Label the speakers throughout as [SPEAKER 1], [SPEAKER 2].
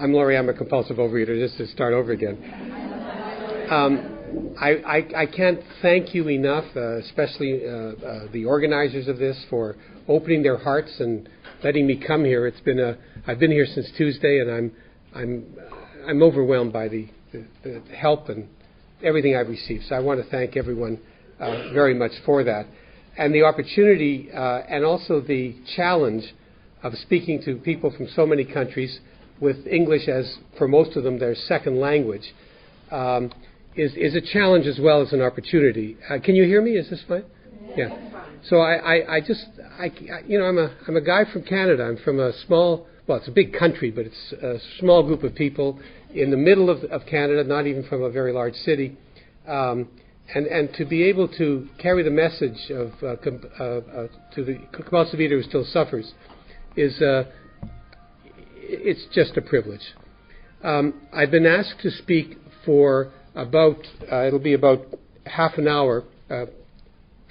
[SPEAKER 1] I'm Lawrie. I'm a compulsive overeater. Just to start over again. I can't thank you enough, especially the organizers of this, for opening their hearts and letting me come here. I've been here since Tuesday, and I'm overwhelmed by the help and everything I've received. So I want to thank everyone very much for that, and the opportunity and also the challenge of speaking to people from so many countries with English as, for most of them, their second language, is a challenge as well as an opportunity. Can you hear me? Is this fine? Yeah. So I'm a guy from Canada. I'm from a small, well, it's a big country, but it's a small group of people in the middle of Canada, not even from a very large city. And to be able to carry the message to the compulsive eater who still suffers it's just a privilege. I've been asked to speak for it'll be about half an hour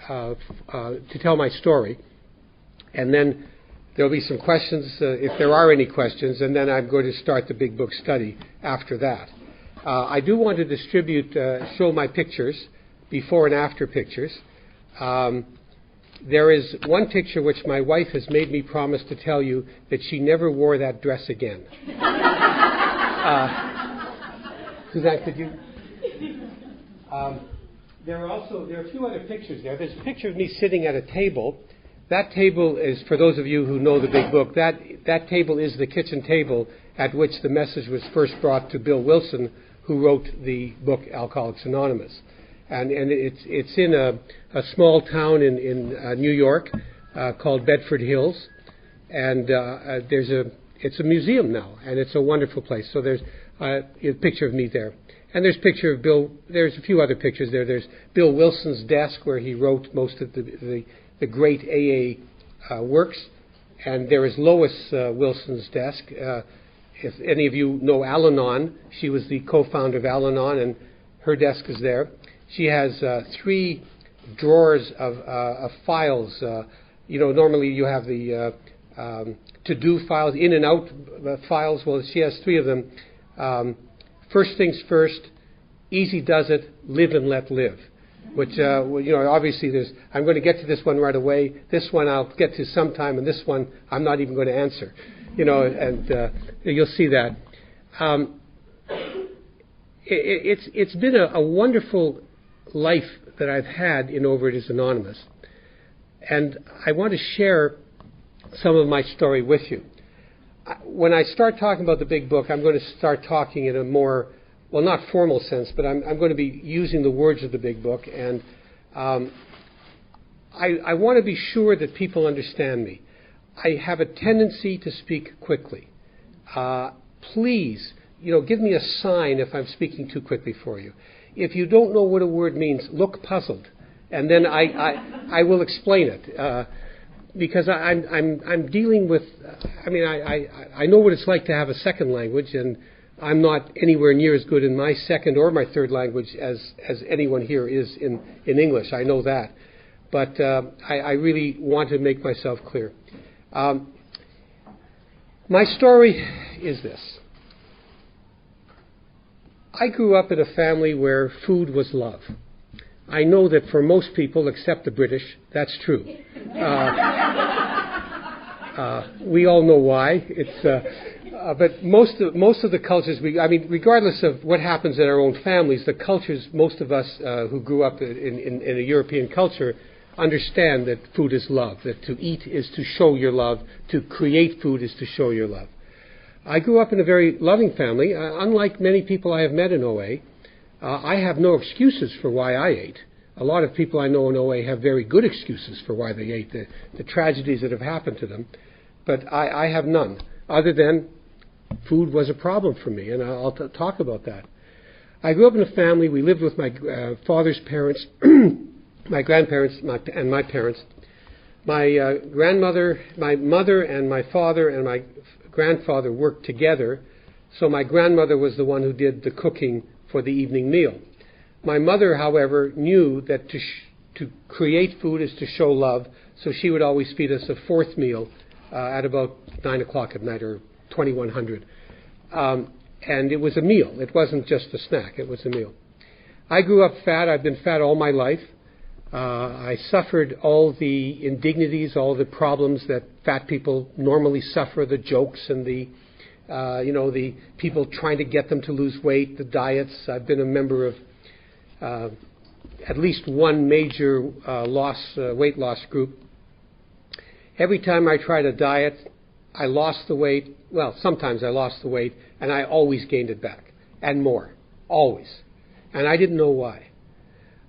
[SPEAKER 1] to tell my story, and then there'll be some questions, if there are any questions, and then I'm going to start the big book study after that. I do want to show my pictures, before and after pictures. There is one picture which my wife has made me promise to tell you that she never wore that dress again. Suzanne, could you? There are a few other pictures there. There's a picture of me sitting at a table. That table is, for those of you who know the big book, that table is the kitchen table at which the message was first brought to Bill Wilson, who wrote the book Alcoholics Anonymous. And it's in a small town in New York called Bedford Hills, and it's a museum now, and it's a wonderful place. So there's a picture of me there, and there's a picture of Bill. There's a few other pictures there. There's Bill Wilson's desk where he wrote most of the great AA works, and there is Lois Wilson's desk. If any of you know Al-Anon, she was the co-founder of Al-Anon, and her desk is there. She has 3 drawers of files. Normally you have the to-do files, in and out files. Well, she has 3 of them. First things first, easy does it, live and let live. Which, obviously I'm going to get to this one right away. This one I'll get to sometime, and this one I'm not even going to answer. And you'll see that. It's been a wonderful life that I've had in Overeaters Anonymous, and I want to share some of my story with you. When I start talking about the big book, I'm going to start talking in a more, well, not formal sense, but I'm going to be using the words of the big book, and I want to be sure that people understand me. I have a tendency to speak quickly. Please, give me a sign if I'm speaking too quickly for you. If you don't know what a word means, look puzzled, and then I will explain it, because I'm dealing with. I know what it's like to have a second language, and I'm not anywhere near as good in my second or my third language as anyone here is in English. I know that, but I really want to make myself clear. My story is this. I grew up in a family where food was love. I know that for most people, except the British, that's true. We all know why. But most of the cultures, regardless of what happens in our own families, the cultures, most of us who grew up in a European culture, understand that food is love, that to eat is to show your love, to create food is to show your love. I grew up in a very loving family. Unlike many people I have met in OA, I have no excuses for why I ate. A lot of people I know in OA have very good excuses for why they ate, the tragedies that have happened to them. But I have none, other than food was a problem for me, and I'll talk about that. I grew up in a family. We lived with my father's parents, my grandparents, and my parents. My grandmother, my mother, and my father, and my grandfather worked together, so my grandmother was the one who did the cooking for the evening meal. My mother, however, knew that to create food is to show love, so she would always feed us a fourth meal at about 9 o'clock at night, or 2100. And it was a meal. It wasn't just a snack. It was a meal. I grew up fat. I've been fat all my life. I suffered all the indignities, all the problems that fat people normally suffer, the jokes and the people trying to get them to lose weight, the diets. I've been a member of at least one major weight loss group. Every time I tried a diet, I lost the weight. Well, sometimes I lost the weight, and I always gained it back, and more, always. And I didn't know why.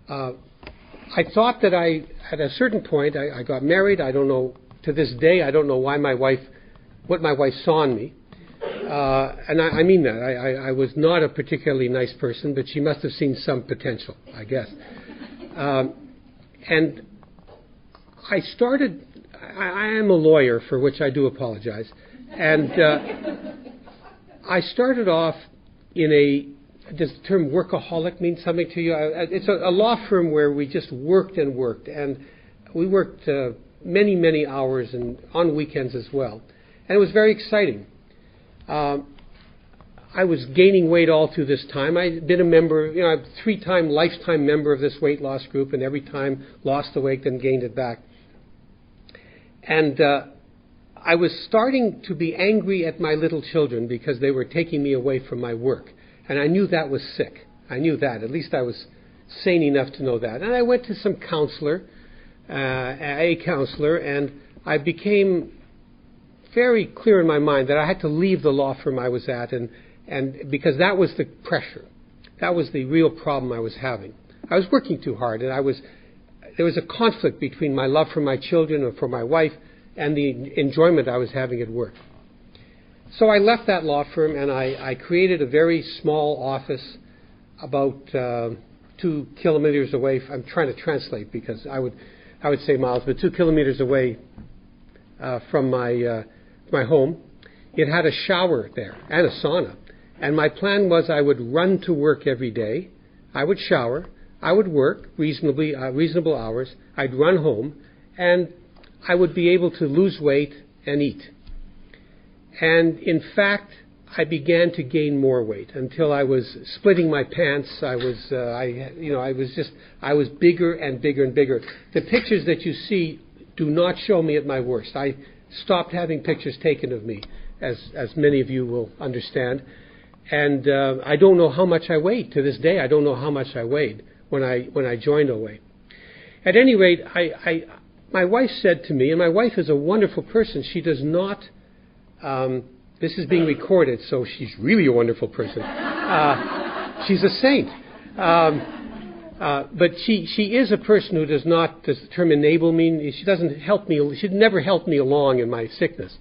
[SPEAKER 1] I thought that at a certain point, I got married. I don't know, to this day, I don't know what my wife saw in me. And I mean that. I was not a particularly nice person, but she must have seen some potential, I guess. And I am a lawyer, for which I do apologize. And I started off does the term workaholic mean something to you? It's a law firm where we just worked and worked. And we worked many, many hours and on weekends as well. And it was very exciting. I was gaining weight all through this time. I'd been a member, I'm a 3-time lifetime member of this weight loss group, and every time lost the weight, then gained it back. And I was starting to be angry at my little children because they were taking me away from my work. And I knew that was sick. I knew that. At least I was sane enough to know that. And I went to some counselor, a counselor, and I became very clear in my mind that I had to leave the law firm I was at, and because that was the pressure. That was the real problem I was having. I was working too hard, and there was a conflict between my love for my children and for my wife and the enjoyment I was having at work. So I left that law firm, and I created a very small office about 2 kilometers away. I'm trying to translate because I would say miles, but 2 kilometers away from my home. It had a shower there and a sauna. And my plan was I would run to work every day. I would shower. I would work reasonable hours. I'd run home, and I would be able to lose weight and eat. And in fact, I began to gain more weight until I was splitting my pants. I was bigger and bigger and bigger. The pictures that you see do not show me at my worst. I stopped having pictures taken of me, as many of you will understand. And I don't know how much I weighed. To this day, I don't know how much I weighed when I joined OA. At any rate, my wife said to me, and my wife is a wonderful person. She does not, this is being recorded, so she's really a wonderful person. She's a saint. But she is a person who does not, does the term enable me? She doesn't help me. She'd never helped me along in my sickness.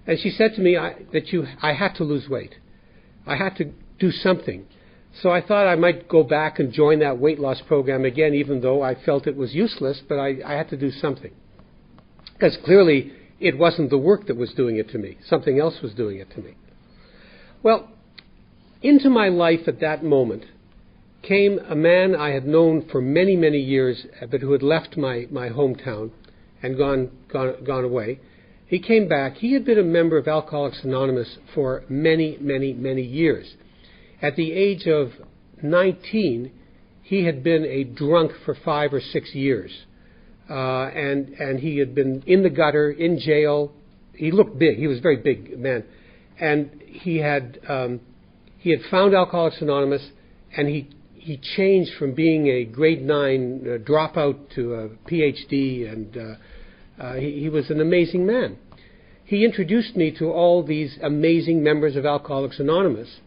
[SPEAKER 1] And she said to me that I had to lose weight. I had to do something. So I thought I might go back and join that weight loss program again, even though I felt it was useless, but I had to do something. Because clearly it wasn't the work that was doing it to me. Something else was doing it to me. Well, into my life at that moment came a man I had known for many, many years, but who had left my hometown and gone away. He came back. He had been a member of Alcoholics Anonymous for many, many, many years. At the age of 19, he had been a drunk for 5 or 6 years. And he had been in the gutter, in jail. He looked big. He was a very big man. And he had found Alcoholics Anonymous, and he changed from being a grade 9 dropout to a PhD, and he was an amazing man. He introduced me to all these amazing members of Alcoholics Anonymous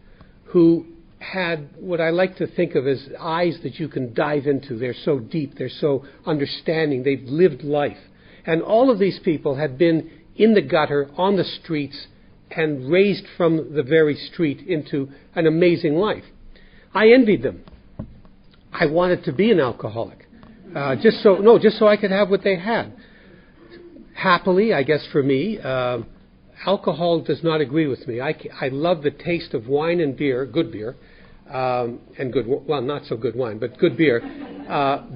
[SPEAKER 1] who had what I like to think of as eyes that you can dive into. They're so deep, they're so understanding, they've lived life. And all of these people had been in the gutter, on the streets, and raised from the very street into an amazing life. I envied them. I wanted to be an alcoholic, just so I could have what they had. Happily, I guess for me, alcohol does not agree with me. I love the taste of wine and beer, good beer, and not so good wine, but good beer.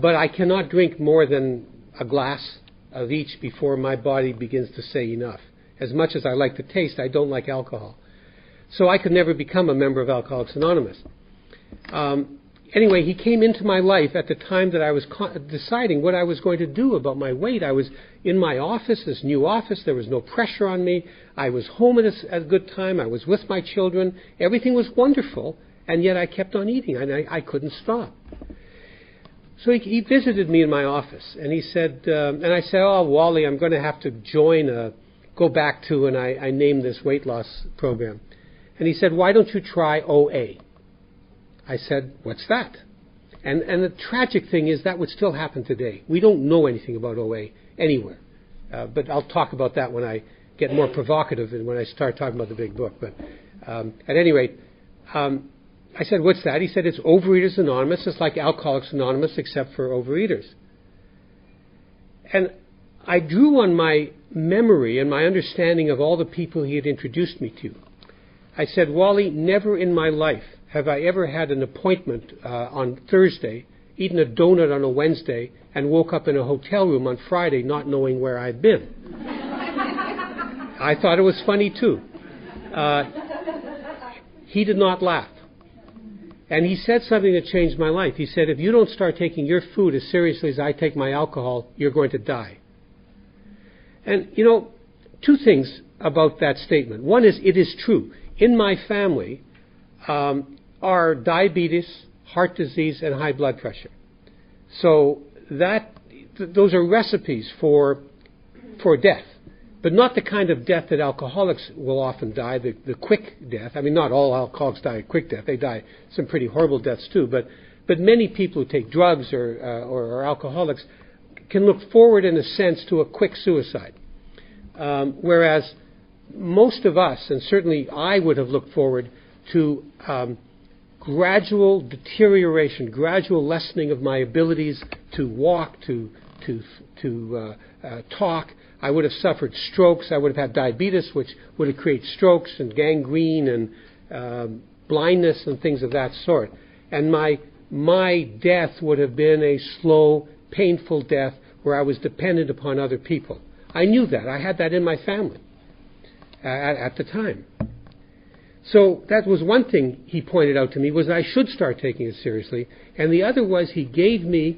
[SPEAKER 1] But I cannot drink more than a glass of each before my body begins to say enough. As much as I like the taste, I don't like alcohol. So I could never become a member of Alcoholics Anonymous. Anyway, he came into my life at the time that I was deciding what I was going to do about my weight. I was in my office, this new office. There was no pressure on me. I was home at a good time. I was with my children. Everything was wonderful, and yet I kept on eating, and I couldn't stop. So he visited me in my office, and he said, and I said, "Oh, Wally, I'm going to have to go back to," and I named this weight loss program. And he said, "Why don't you try OA?" I said, "What's that?" And the tragic thing is that would still happen today. We don't know anything about OA anywhere. But I'll talk about that when I get more provocative and when I start talking about the big book. But at any rate, I said, "What's that?" He said, "It's Overeaters Anonymous. It's like Alcoholics Anonymous except for overeaters." And I drew on my memory and my understanding of all the people he had introduced me to. I said, "Wally, never in my life have I ever had an appointment on Thursday, eaten a donut on a Wednesday, and woke up in a hotel room on Friday not knowing where I'd been." I thought it was funny too. He did not laugh. And he said something that changed my life. He said, "If you don't start taking your food as seriously as I take my alcohol, you're going to die." And, two things about that statement. One is, it is true. In my family are diabetes, heart disease, and high blood pressure. So those are recipes for death. But not the kind of death that alcoholics will often die, the quick death. I mean, not all alcoholics die a quick death. They die some pretty horrible deaths too. But many people who take drugs or alcoholics can look forward, in a sense, to a quick suicide. Whereas most of us, and certainly I would have looked forward to gradual deterioration, gradual lessening of my abilities to walk, to talk. I would have suffered strokes. I would have had diabetes, which would have created strokes and gangrene and blindness and things of that sort. And my death would have been a slow, painful death where I was dependent upon other people. I knew that. I had that in my family at the time. So that was one thing he pointed out to me, was that I should start taking it seriously. And the other was he gave me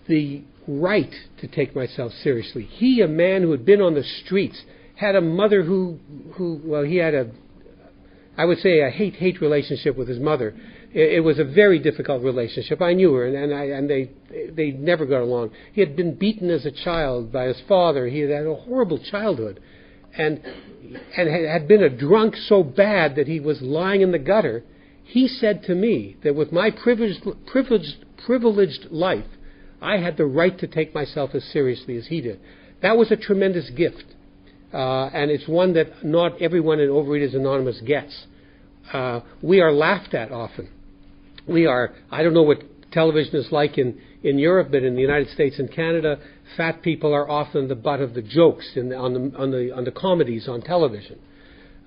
[SPEAKER 1] the right to take myself seriously. He, a man who had been on the streets, had a mother who he had I would say a hate relationship with his mother. It was a very difficult relationship. I knew her, and they never got along. He had been beaten as a child by his father. He had had a horrible childhood, and had been a drunk so bad that he was lying in the gutter. He said to me that with my privileged life, I had the right to take myself as seriously as he did. That was a tremendous gift, and it's one that not everyone in Overeaters Anonymous gets. We are laughed at often. I don't know what television is like in Europe, but in the United States and Canada, fat people are often the butt of the jokes on the comedies on television.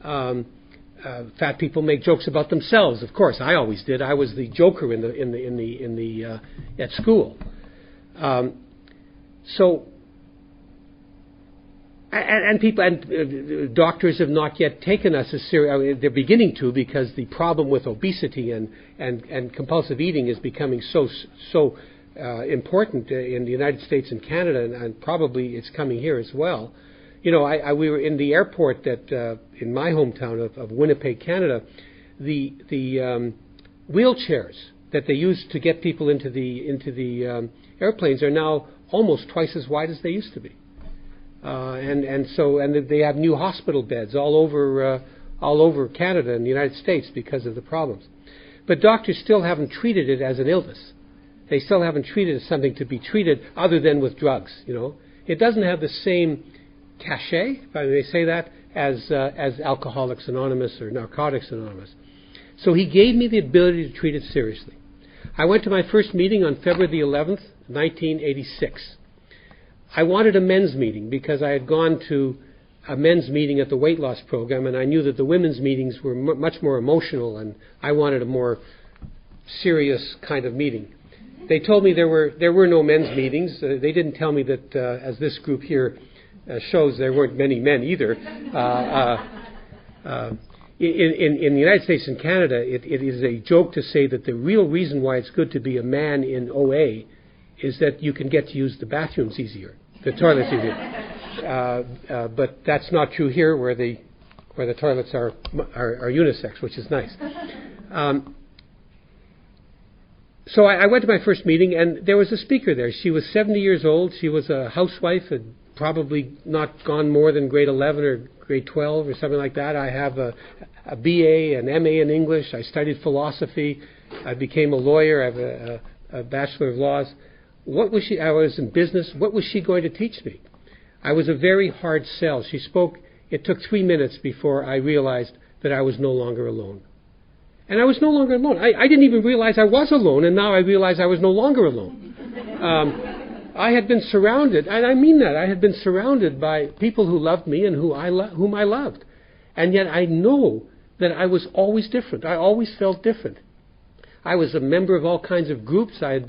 [SPEAKER 1] Fat people make jokes about themselves. Of course, I always did. I was the joker at school. Doctors have not yet taken us as serious. They're beginning to, because the problem with obesity and compulsive eating is becoming so important in the United States and Canada, and probably it's coming here as well. We were in the airport that in my hometown of Winnipeg, Canada. The wheelchairs that they use to get people into the airplanes are now almost twice as wide as they used to be. And they have new hospital beds all over Canada and the United States because of the problems. But doctors still haven't treated it as an illness. They still haven't treated it as something to be treated other than with drugs. It doesn't have the same cachet, if I may say that, as Alcoholics Anonymous or Narcotics Anonymous. So he gave me the ability to treat it seriously. I went to my first meeting on February the 11th, 1986. I wanted a men's meeting because I had gone to a men's meeting at the weight loss program, and I knew that the women's meetings were much more emotional, and I wanted a more serious kind of meeting. They told me there were no men's meetings. They didn't tell me that, as this group here shows, there weren't many men either. in the United States and Canada, it is a joke to say that the real reason why it's good to be a man in OA is that you can get to use the bathrooms easier, the toilets easier. But that's not true here, where the toilets are unisex, which is nice. So I went to my first meeting, and there was a speaker there. She was 70 years old. She was a housewife, had probably not gone more than grade 11 or grade 12 or something like that. I have a BA, an MA in English. I studied philosophy. I became a lawyer. I have a Bachelor of Laws. What was she? I was in business. What was she going to teach me? I was a very hard sell. She spoke. It took 3 minutes before I realized that I was no longer alone. And I was no longer alone. I didn't even realize I was alone, and now I realize I was no longer alone. I had been surrounded, and I mean that, I had been surrounded by people who loved me and whom I loved. And yet I know that I was always different. I always felt different. I was a member of all kinds of groups. I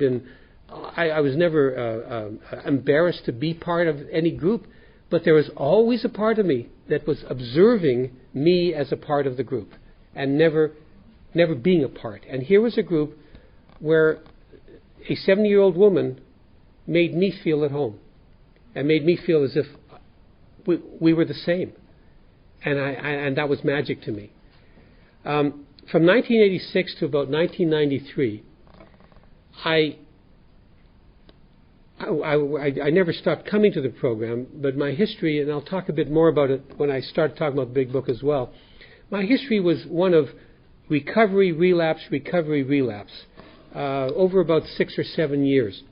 [SPEAKER 1] was never embarrassed to be part of any group, but there was always a part of me that was observing me as a part of the group and never being a part. And here was a group where a 70-year-old woman made me feel at home and made me feel as if we were the same. And that was magic to me. From 1986 to about 1993, I never stopped coming to the program, but my history, and I'll talk a bit more about it when I start talking about the big book as well, my history was one of recovery, relapse, over about 6 or 7 years.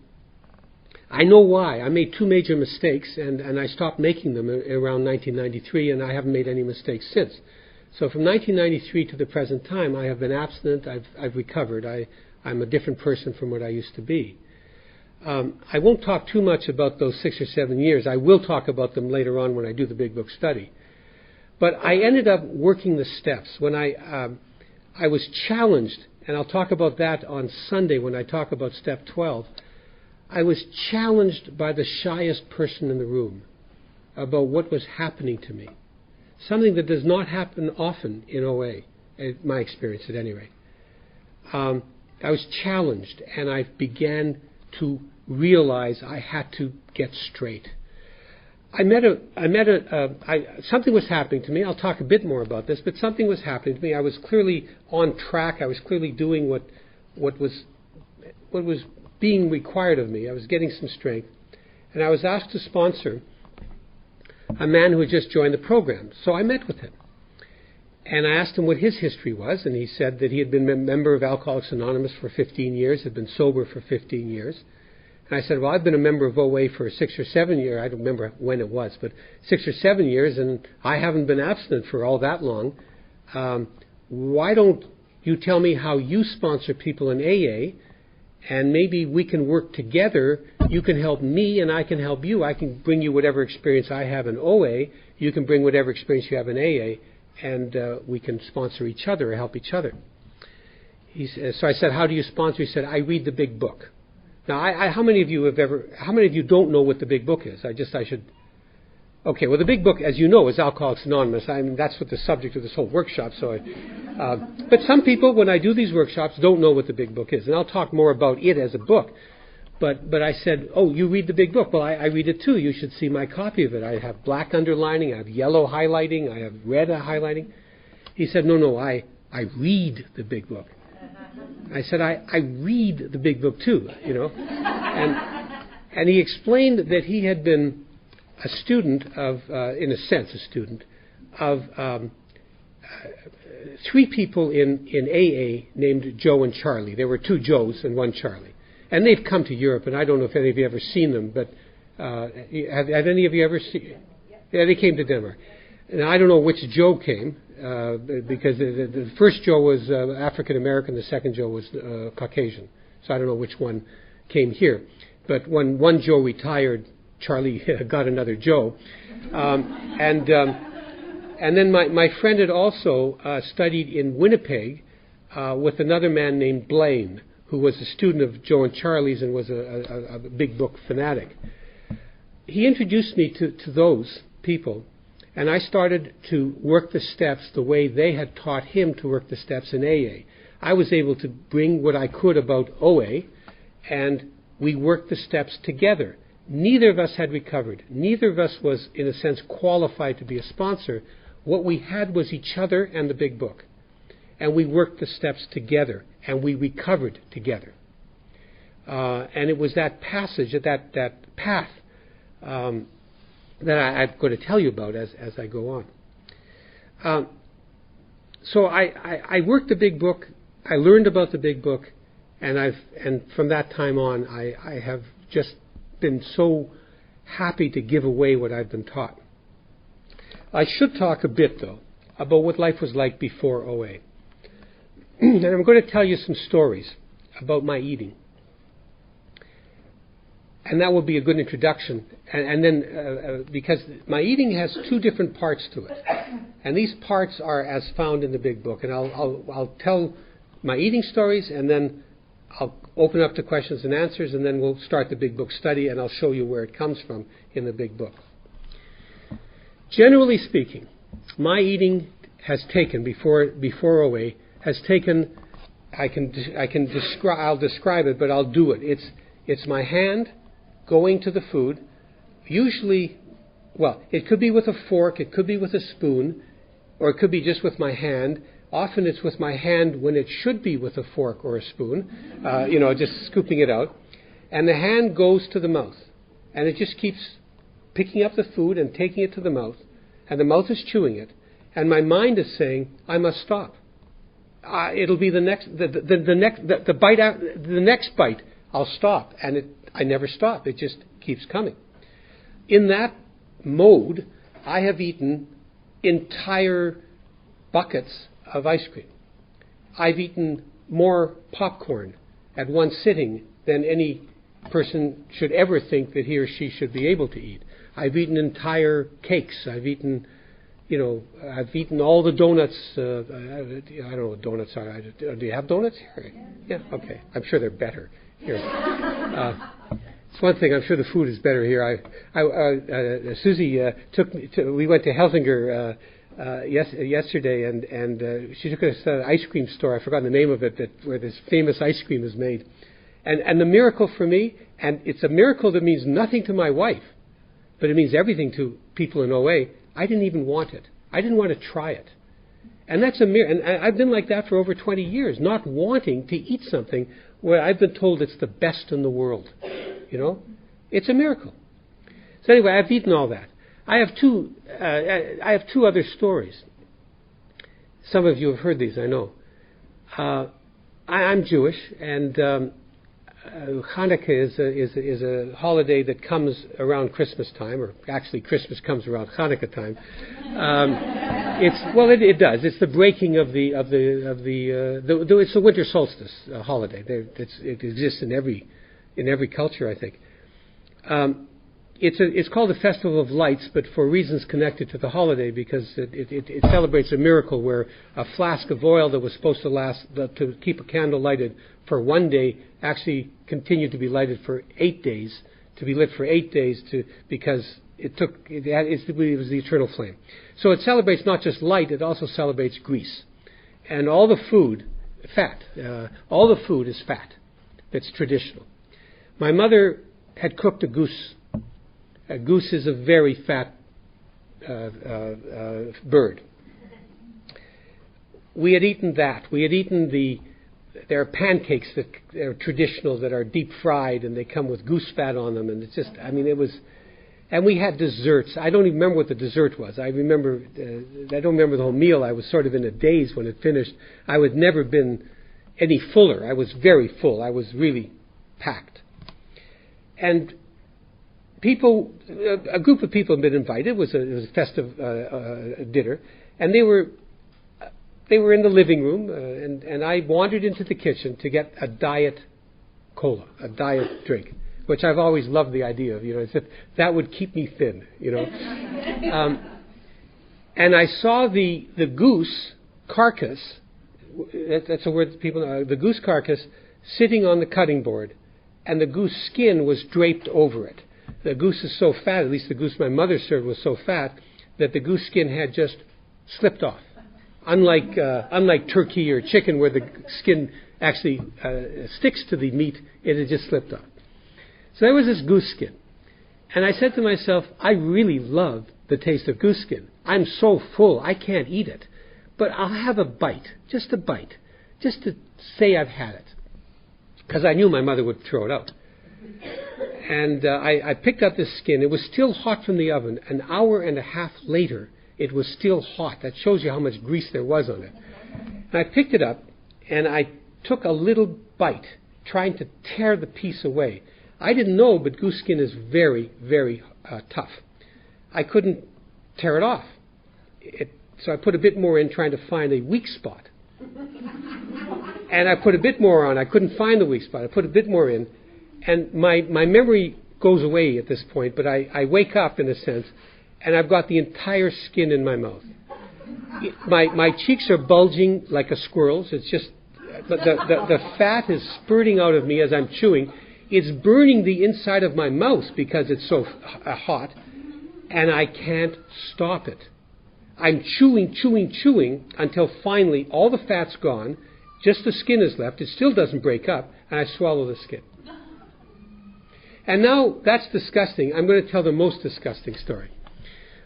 [SPEAKER 1] I know why. I made 2 major mistakes, and I stopped making them around 1993, and I haven't made any mistakes since. So from 1993 to the present time, I have been abstinent, I've recovered. I'm a different person from what I used to be. I won't talk too much about those 6 or 7 years. I will talk about them later on when I do the big book study. But I ended up working the steps. When I was challenged, and I'll talk about that on Sunday when I talk about step 12. I was challenged by the shyest person in the room about what was happening to me. Something that does not happen often in OA, in my experience at any rate. I was challenged, and I began to realize I had to get straight. Something was happening to me. I'll talk a bit more about this, but something was happening to me. I was clearly on track. I was clearly doing what was being required of me. I was getting some strength. And I was asked to sponsor a man who had just joined the program. So I met with him. And I asked him what his history was, and he said that he had been a member of Alcoholics Anonymous for 15 years, had been sober for 15 years. And I said, well, I've been a member of OA for 6 or 7 years. I don't remember when it was, but 6 or 7 years, and I haven't been abstinent for all that long. Why don't you tell me how you sponsor people in AA, and maybe we can work together. You can help me, and I can help you. I can bring you whatever experience I have in OA. You can bring whatever experience you have in AA, and we can sponsor each other or help each other. So I said, how do you sponsor? He said, I read the big book. Now, how many of you don't know what the big book is? Okay, well, the big book, as you know, is Alcoholics Anonymous. I mean, that's what the subject of this whole workshop. But some people, when I do these workshops, don't know what the big book is. And I'll talk more about it as a book. But I said, oh, you read the big book. Well, I read it too. You should see my copy of it. I have black underlining. I have yellow highlighting. I have red highlighting. He said, no, I read the big book. I said, I read the big book too, you know. And he explained that he had been a student of, in a sense, a student of 3 people in AA named Joe and Charlie. There were 2 Joes and 1 Charlie. And they've come to Europe, and I don't know if any of you have ever seen them, but have any of you ever seen? Yeah, they came to Denmark. And I don't know which Joe came, because the first Joe was African American, the second Joe was Caucasian. So I don't know which one came here. But when one Joe retired, Charlie got another Joe. And then my friend had also studied in Winnipeg with another man named Blaine, who was a student of Joe and Charlie's and was a big book fanatic. He introduced me to those people, And I started to work the steps the way they had taught him to work the steps in AA. I was able to bring what I could about OA, and we worked the steps together. Neither of us had recovered. Neither of us was, in a sense, qualified to be a sponsor. What we had was each other and the big book. And we worked the steps together, and we recovered together. And it was that passage, that path, that I'm going to tell you about as I go on. So I worked the big book. I learned about the big book, and from that time on, I have just been so happy to give away what I've been taught. I should talk a bit, though, about what life was like before OA. And I'm going to tell you some stories about my eating. And that will be a good introduction. And then, because my eating has two different parts to it. And these parts are as found in the big book. And I'll tell my eating stories, and then I'll open up to questions and answers, and then we'll start the big book study, and I'll show you where it comes from in the big book. Generally speaking, my eating has taken, before OA, has taken, I'll describe it, but I'll do it. It's my hand going to the food, usually, well, it could be with a fork, it could be with a spoon, or it could be just with my hand. Often it's with my hand when it should be with a fork or a spoon, just scooping it out. And the hand goes to the mouth, and it just keeps picking up the food and taking it to the mouth, and the mouth is chewing it, and my mind is saying, I must stop. It'll be the next bite, I'll stop, and I never stop. It just keeps coming. In that mode, I have eaten entire buckets of ice cream. I've eaten more popcorn at one sitting than any person should ever think that he or she should be able to eat. I've eaten entire cakes. I've eaten all the donuts. I don't know what donuts are. Do you have donuts here? Yeah, okay. I'm sure they're better here. It's one thing. I'm sure the food is better here. Susie took me to. We went to Helsinger yesterday, and she took us to an ice cream store. I forgot the name of it, where this famous ice cream is made. And the miracle for me, and it's a miracle that means nothing to my wife, but it means everything to people in OA. I didn't even want it. I didn't want to try it. And that's a miracle. And I've been like that for over 20 years, not wanting to eat something where I've been told it's the best in the world. It's a miracle. So anyway, I've eaten all that. I have two other stories. Some of you have heard these, I know. I'm Jewish, and Hanukkah is a holiday that comes around Christmas time, or actually Christmas comes around Hanukkah time. It does. It's the breaking of it's a winter solstice holiday. It exists in every culture, I think. It's called the Festival of Lights, but for reasons connected to the holiday, because it celebrates a miracle where a flask of oil that was supposed to last to keep a candle lighted for one day actually continued to be lighted for 8 days, to be lit for 8 days, because it was the eternal flame. So it celebrates not just light; it also celebrates grease, and all the food, fat. All the food is fat. That's traditional. My mother had cooked a goose. A goose is a very fat bird. We had eaten that. We had eaten there are pancakes that are traditional, that are deep fried, and they come with goose fat on them. And it's just, it was, and we had desserts. I don't even remember what the dessert was. I don't remember the whole meal. I was sort of in a daze when it finished. I had never been any fuller. I was very full. I was really packed. And a group of people had been invited. It was a festive dinner, and they were in the living room, and I wandered into the kitchen to get a diet cola, a diet drink, which I've always loved the idea of. As if that would keep me thin. And I saw the goose carcass. That's a word that people know. The goose carcass sitting on the cutting board, and the goose skin was draped over it. The goose is so fat, at least the goose my mother served was so fat, that the goose skin had just slipped off. Unlike turkey or chicken, where the skin actually sticks to the meat, it had just slipped off. So there was this goose skin. And I said to myself, I really love the taste of goose skin. I'm so full, I can't eat it. But I'll have a bite, just to say I've had it. Because I knew my mother would throw it out. And I picked up this skin. It was still hot from the oven. An hour and a half later, it was still hot. That shows you how much grease there was on it. And I picked it up, and I took a little bite, trying to tear the piece away. I didn't know, but goose skin is very, very tough. I couldn't tear it off. So I put a bit more in, trying to find a weak spot. And I put a bit more on. I couldn't find the weak spot. I put a bit more in. And my memory goes away at this point, but I wake up, in a sense, and I've got the entire skin in my mouth. My cheeks are bulging like a squirrel's. It's just, the fat is spurting out of me as I'm chewing. It's burning the inside of my mouth because it's so hot, and I can't stop it. I'm chewing until finally all the fat's gone, just the skin is left. It still doesn't break up, and I swallow the skin. And now that's disgusting. I'm going to tell the most disgusting story.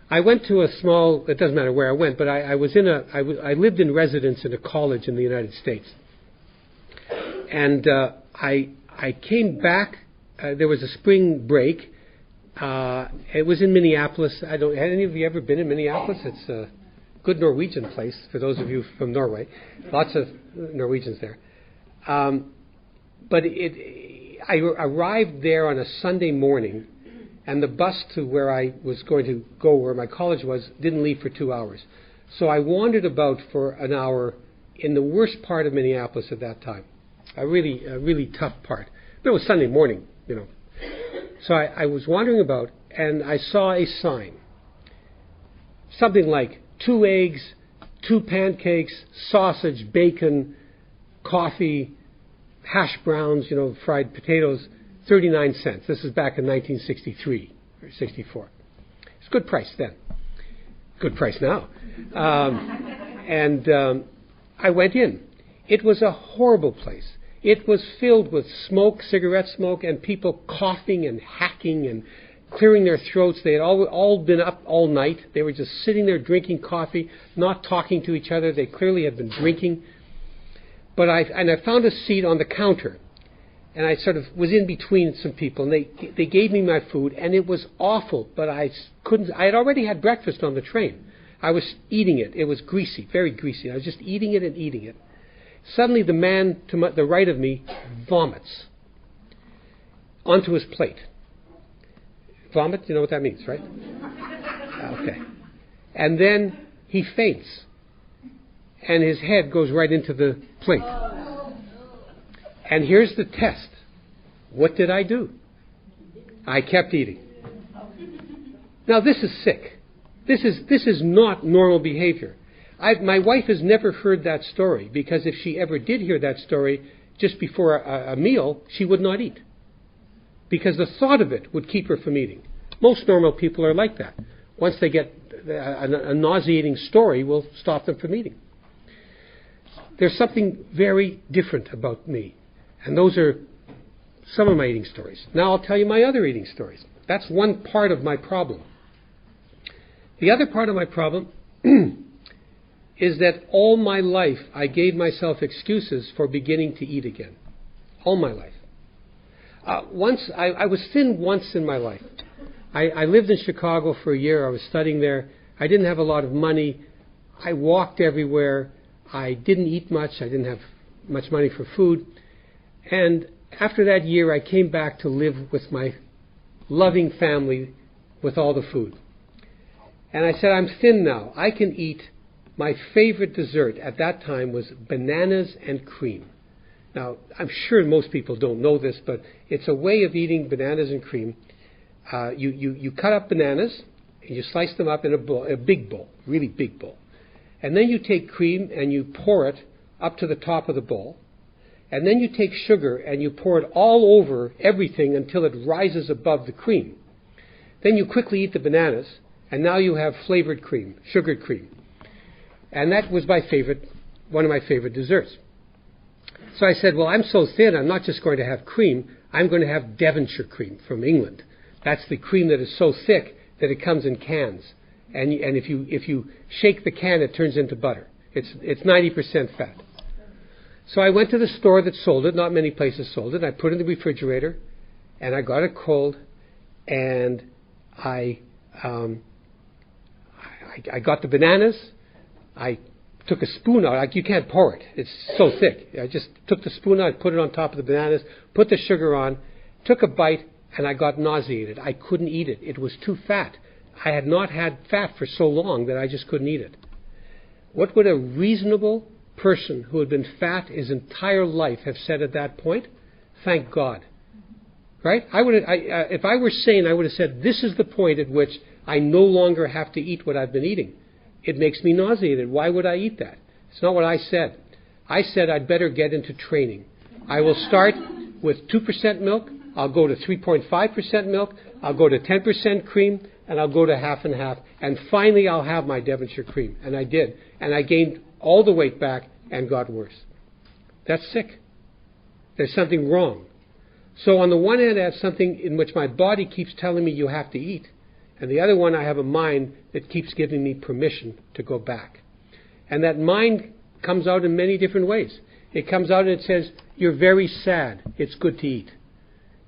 [SPEAKER 1] I went to a small, it doesn't matter where I went, but I lived in residence in a college in the United States. And I came back, there was a spring break. It was in Minneapolis. Had any of you ever been in Minneapolis? It's a good Norwegian place, for those of you from Norway. Lots of Norwegians there. But I arrived there on a Sunday morning, and the bus to where I was going to go, where my college was, didn't leave for 2 hours. So I wandered about for an hour in the worst part of Minneapolis at that time, a really tough part. But it was Sunday morning, you know. So I was wandering about, and I saw a sign, something like 2 eggs, 2 pancakes, sausage, bacon, coffee, hash browns, fried potatoes, 39 cents. This is back in 1963 or 64. It's a good price then. Good price now. I went in. It was a horrible place. It was filled with smoke, cigarette smoke, and people coughing and hacking and clearing their throats. They had all been up all night. They were just sitting there drinking coffee, not talking to each other. They clearly had been drinking. But I found a seat on the counter, and I sort of was in between some people, and they gave me my food, and it was awful, but I had already had breakfast on the train. I was eating it. It was greasy, very greasy. I was just eating it and eating it. Suddenly the man to the right of me vomits onto his plate. Vomit, you know what that means, right? Okay. And then he faints, and his head goes right into the plate. And here's the test. What did I do? I kept eating. Now this is sick. This is not normal behavior. My wife has never heard that story, because if she ever did hear that story just before a meal, she would not eat, because the thought of it would keep her from eating. Most normal people are like that. Once they get a nauseating story, will stop them from eating. There's something very different about me, and those are some of my eating stories. Now I'll tell you my other eating stories. That's one part of my problem. The other part of my problem is that all my life I gave myself excuses for beginning to eat again. All my life. Once I was thin once in my life. I lived in Chicago for a year. I was studying there. I didn't have a lot of money. I walked everywhere. I didn't eat much. I didn't have much money for food. And after that year, I came back to live with my loving family with all the food. And I said, I'm thin now. I can eat. My favorite dessert at that time was bananas and cream. Now, I'm sure most people don't know this, but it's a way of eating bananas and cream. You cut up bananas, and you slice them up in a big bowl, really big bowl. And then you take cream and you pour it up to the top of the bowl. And then you take sugar and you pour it all over everything until it rises above the cream. Then you quickly eat the bananas, And now you have flavored cream, sugared cream. And that was one of my favorite desserts. So I said, well, I'm so thin, I'm not just going to have cream, I'm going to have Devonshire cream from England. That's the cream that is so thick that it comes in cans. And if you shake the can, it turns into butter. It's 90% fat. So I went to the store that sold it. Not many places sold it. I put it in the refrigerator, and I got it cold, and I got the bananas. I took a spoon out. Like, you can't pour it. It's so thick. I just took the spoon out, put it on top of the bananas, put the sugar on, took a bite, and I got nauseated. I couldn't eat it. It was too fat. I had not had fat for so long that I just couldn't eat it. What would a reasonable person who had been fat his entire life have said at that point? Thank God. Right? If I were sane, I would have said, this is the point at which I no longer have to eat what I've been eating. It makes me nauseated. Why would I eat that? It's not what I said. I said I'd better get into training. I will start with 2% milk. I'll go to 3.5% milk. I'll go to 10% cream. And I'll go to half and half. And finally, I'll have my Devonshire cream. And I did. And I gained all the weight back and got worse. That's sick. There's something wrong. So on the one hand, I have something in which my body keeps telling me you have to eat. And the other one, I have a mind that keeps giving me permission to go back. And that mind comes out in many different ways. It comes out and it says, you're very sad. It's good to eat.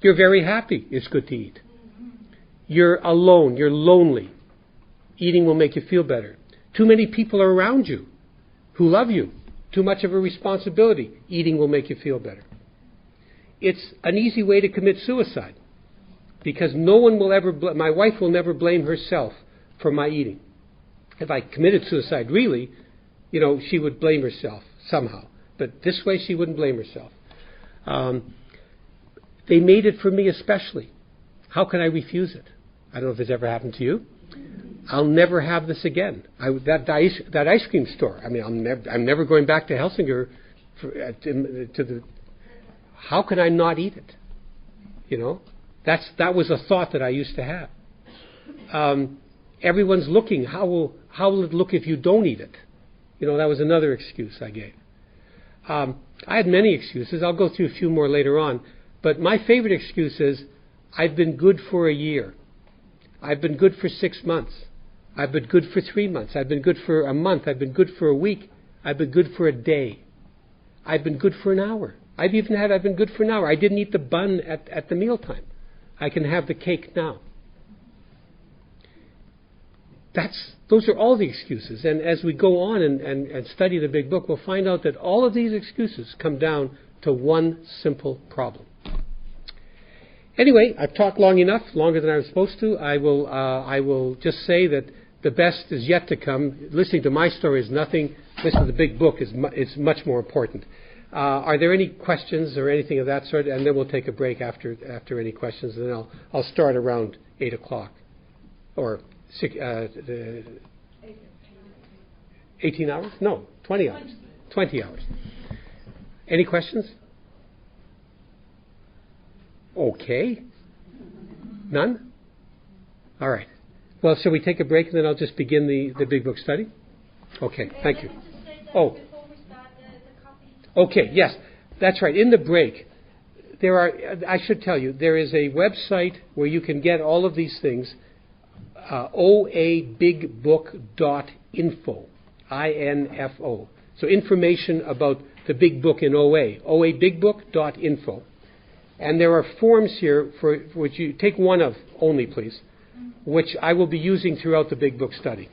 [SPEAKER 1] You're very happy. It's good to eat. You're alone. You're lonely. Eating will make you feel better. Too many people are around you who love you. Too much of a responsibility. Eating will make you feel better. It's an easy way to commit suicide because no one will ever, my wife will never blame herself for my eating. If I committed suicide, really, she would blame herself somehow. But this way, she wouldn't blame herself. They made it for me especially. How can I refuse it? I don't know if it's ever happened to you. I'll never have this again. That ice cream store. I mean, I'm never going back to Helsinger. How can I not eat it? That was a thought that I used to have. Everyone's looking. How will it look if you don't eat it? That was another excuse I gave. I had many excuses. I'll go through a few more later on. But my favorite excuse is, I've been good for a year. I've been good for 6 months. I've been good for 3 months. I've been good for a month. I've been good for a week. I've been good for a day. I've been good for an hour. I've been good for an hour. I didn't eat the bun at the mealtime. I can have the cake now. Those are all the excuses. And as we go on and study the big book, we'll find out that all of these excuses come down to one simple problem. Anyway, I've talked long enough, longer than I was supposed to. I will just say that the best is yet to come. Listening to my story is nothing. Listening to the big book is much more important. Are there any questions or anything of that sort? And then we'll take a break after any questions, and then I'll start around 8 o'clock. Or 18 hours? No, 20 hours. 20 hours. Any questions? Okay. None? All right. Well, shall we take a break and then I'll just begin the big book study? Okay, thank you. Oh. Okay, yes, that's right. In the break, I should tell you, there is a website where you can get all of these things, oabigbook.info, I-N-F-O. So information about the big book in OA, oabigbook.info. And there are forms here for which you take one of only, please, which I will be using throughout the big book study.